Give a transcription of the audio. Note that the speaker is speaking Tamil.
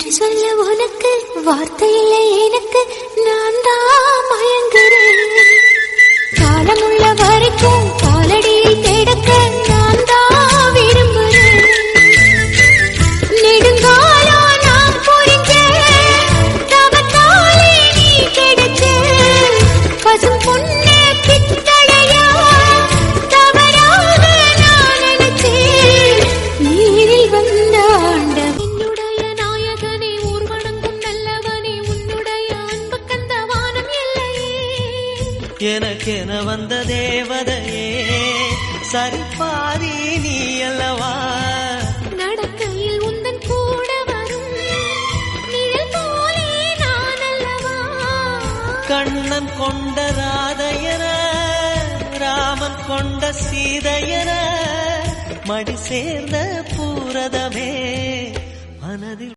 நன்றி சொல்ல உனக்கு வார்த்தை இல்லை எனக்கு, நான் தான் மயங்குறேன். காலமுள்ள வரைக்கும் காலடியில் கிடக்க நான் தான் விரும்புகிறேன். நெடுங்காலம் நான் புரிஞ்சேன், தவத்தாலே நீ கிடைச்ச பசும் பொண்ணு பித்தளையா தவறாக நான் நினைச்சேன். நீரில் வந்த ஆண்டவன் என்னுடைய நாயகனே, ஊர்வணங்கும் நல்லவனே, உன்னுடைய அன்பு கந்த வானம் இல்லையே. எனக்கென வந்த தேவதையே சரிபாரி நீ அல்லவா. நடக்கையில் உந்தன் கூட வரும் நிழல் போலே நான் அல்லவா. கண்ணன் கொண்ட ராதையர ராமன் கொண்ட சீதையர மடி சேர்ந்த பூரதமே மனதில்